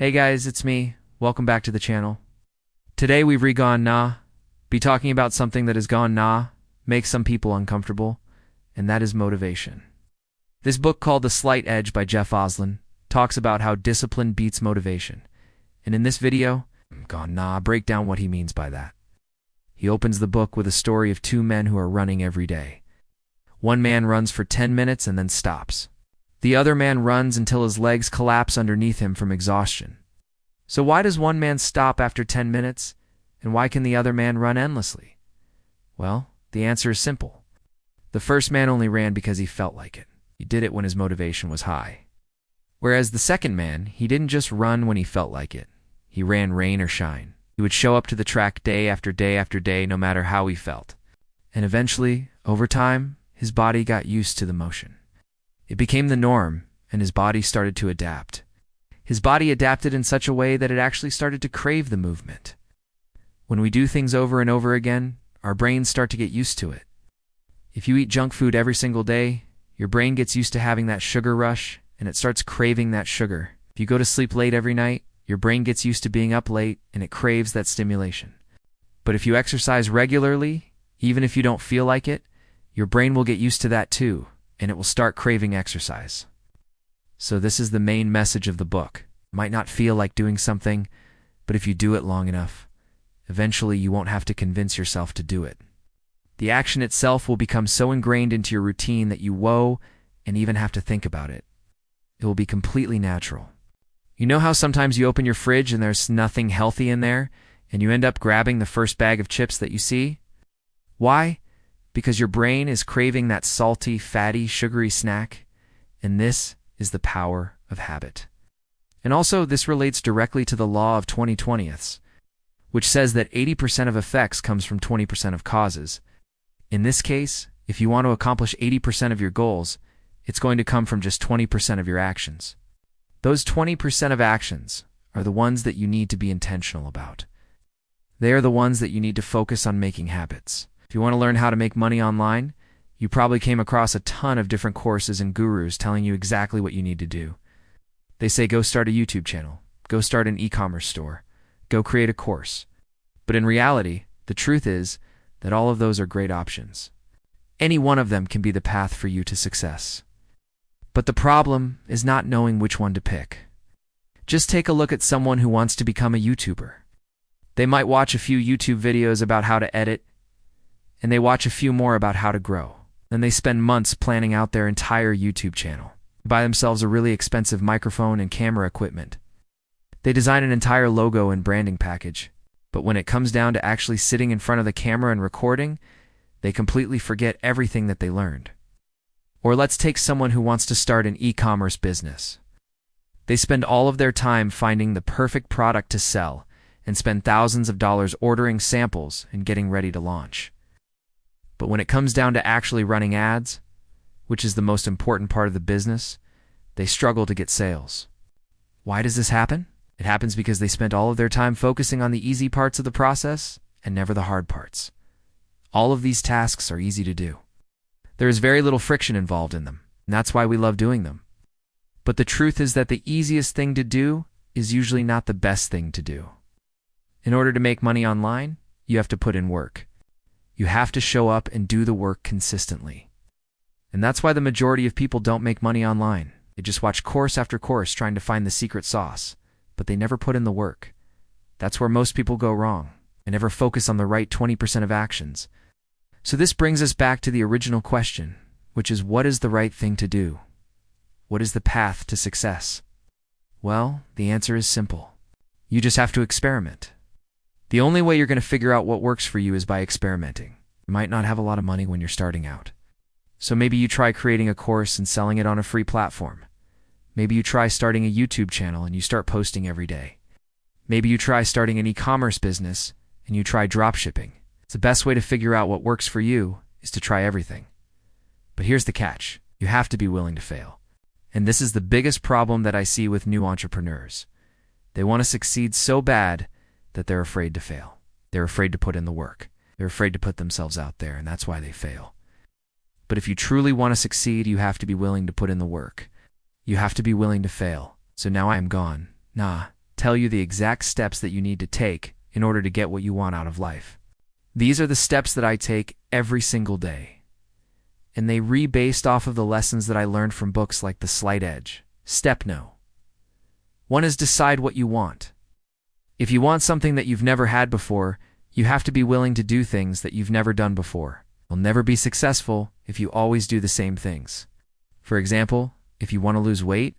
Hey guys, it's me. Welcome back to the channel. Today we've re-gone nah, be talking about something that has gone nah, makes some people uncomfortable, and that is motivation. This book called The Slight Edge by Jeff Oslin talks about how discipline beats motivation. And in this video, gone nah, break down what he means by that. He opens the book with a story of two men who are running every day. One man runs for 10 minutes and then stops. The other man runs until his legs collapse underneath him from exhaustion. So why does one man stop after 10 minutes, and why can the other man run endlessly? Well, the answer is simple. The first man only ran because he felt like it. He did it when his motivation was high. Whereas the second man, he didn't just run when he felt like it. He ran rain or shine. He would show up to the track day after day after day, no matter how he felt. And eventually, over time, his body got used to the motion. It became the norm, and his body started to adapt. His body adapted in such a way that it actually started to crave the movement. When we do things over and over again, our brains start to get used to it. If you eat junk food every single day, your brain gets used to having that sugar rush, and it starts craving that sugar. If you go to sleep late every night, your brain gets used to being up late, and it craves that stimulation. But if you exercise regularly, even if you don't feel like it, your brain will get used to that too, and it will start craving exercise. So this is the main message of the book. It might not feel like doing something, but if you do it long enough, eventually you won't have to convince yourself to do it. The action itself will become so ingrained into your routine that you won't even have to think about it. It will be completely natural. You know how sometimes you open your fridge and there's nothing healthy in there, and you end up grabbing the first bag of chips that you see? Why? Because your brain is craving that salty, fatty, sugary snack, and this is the power of habit. And also, this relates directly to the law of 20/20ths, which says that 80% of effects comes from 20% of causes. In this case, if you want to accomplish 80% of your goals, it's going to come from just 20% of your actions. Those 20% of actions are the ones that you need to be intentional about. They are the ones that you need to focus on making habits. If you want to learn how to make money online, you probably came across a ton of different courses and gurus telling you exactly what you need to do. They say go start a YouTube channel, go start an e-commerce store, go create a course. But in reality, the truth is that all of those are great options. Any one of them can be the path for you to success. But the problem is not knowing which one to pick. Just take a look at someone who wants to become a YouTuber. They might watch a few YouTube videos about how to edit, and they watch a few more about how to grow. Then they spend months planning out their entire YouTube channel. They buy themselves a really expensive microphone and camera equipment. They design an entire logo and branding package. But when it comes down to actually sitting in front of the camera and recording, they completely forget everything that they learned. Or let's take someone who wants to start an e-commerce business. They spend all of their time finding the perfect product to sell and spend thousands of dollars ordering samples and getting ready to launch. But when it comes down to actually running ads, which is the most important part of the business, they struggle to get sales. Why does this happen? It happens because they spent all of their time focusing on the easy parts of the process and never the hard parts. All of these tasks are easy to do. There is very little friction involved in them, and that's why we love doing them. But the truth is that the easiest thing to do is usually not the best thing to do. In order to make money online, you have to put in work. You have to show up and do the work consistently. And that's why the majority of people don't make money online. They just watch course after course trying to find the secret sauce, but they never put in the work. That's where most people go wrong. They never focus on the right 20% of actions. So this brings us back to the original question, which is what is the right thing to do? What is the path to success? Well, the answer is simple. You just have to experiment. The only way you're going to figure out what works for you is by experimenting. You might not have a lot of money when you're starting out. So maybe you try creating a course and selling it on a free platform. Maybe you try starting a YouTube channel and you start posting every day. Maybe you try starting an e-commerce business and you try dropshipping. It's the best way to figure out what works for you is to try everything. But here's the catch. You have to be willing to fail. And this is the biggest problem that I see with new entrepreneurs. They want to succeed so bad that they're afraid to fail. They're afraid to put in the work. They're afraid to put themselves out there, and that's why they fail. But if you truly want to succeed, you have to be willing to put in the work. You have to be willing to fail. So now I am gone. Nah, tell you the exact steps that you need to take in order to get what you want out of life. These are the steps that I take every single day, and they based off of the lessons that I learned from books like The Slight Edge. Step No. 1 is decide what you want. If you want something that you've never had before, you have to be willing to do things that you've never done before. You'll never be successful if you always do the same things. For example, if you want to lose weight,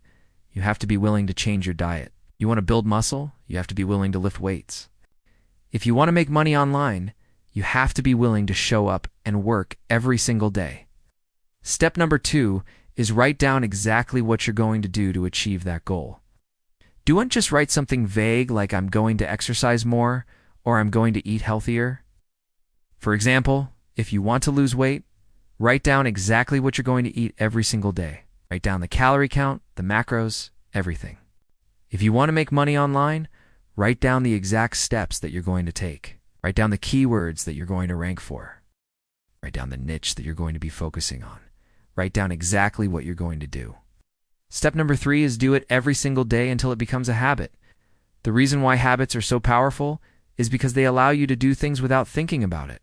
you have to be willing to change your diet. You want to build muscle, you have to be willing to lift weights. If you want to make money online, you have to be willing to show up and work every single day. Step number 2 is write down exactly what you're going to do to achieve that goal. Don't just write something vague like I'm going to exercise more or I'm going to eat healthier. For example, if you want to lose weight, write down exactly what you're going to eat every single day. Write down the calorie count, the macros, everything. If you want to make money online, write down the exact steps that you're going to take. Write down the keywords that you're going to rank for. Write down the niche that you're going to be focusing on. Write down exactly what you're going to do. Step number 3 is do it every single day until it becomes a habit. The reason why habits are so powerful is because they allow you to do things without thinking about it.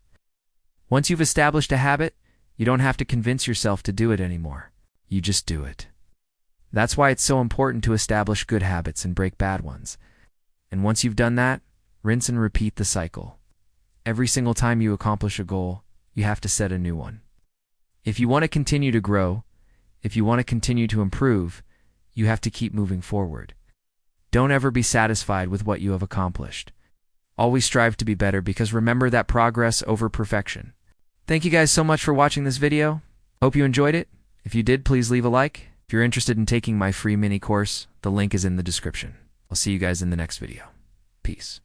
Once you've established a habit, you don't have to convince yourself to do it anymore. You just do it. That's why it's so important to establish good habits and break bad ones. And once you've done that, rinse and repeat the cycle. Every single time you accomplish a goal, you have to set a new one. If you want to continue to grow, if you want to continue to improve, you have to keep moving forward. Don't ever be satisfied with what you have accomplished. Always strive to be better because remember that progress over perfection. Thank you guys so much for watching this video. Hope you enjoyed it. If you did, please leave a like. If you're interested in taking my free mini course, the link is in the description. I'll see you guys in the next video. Peace.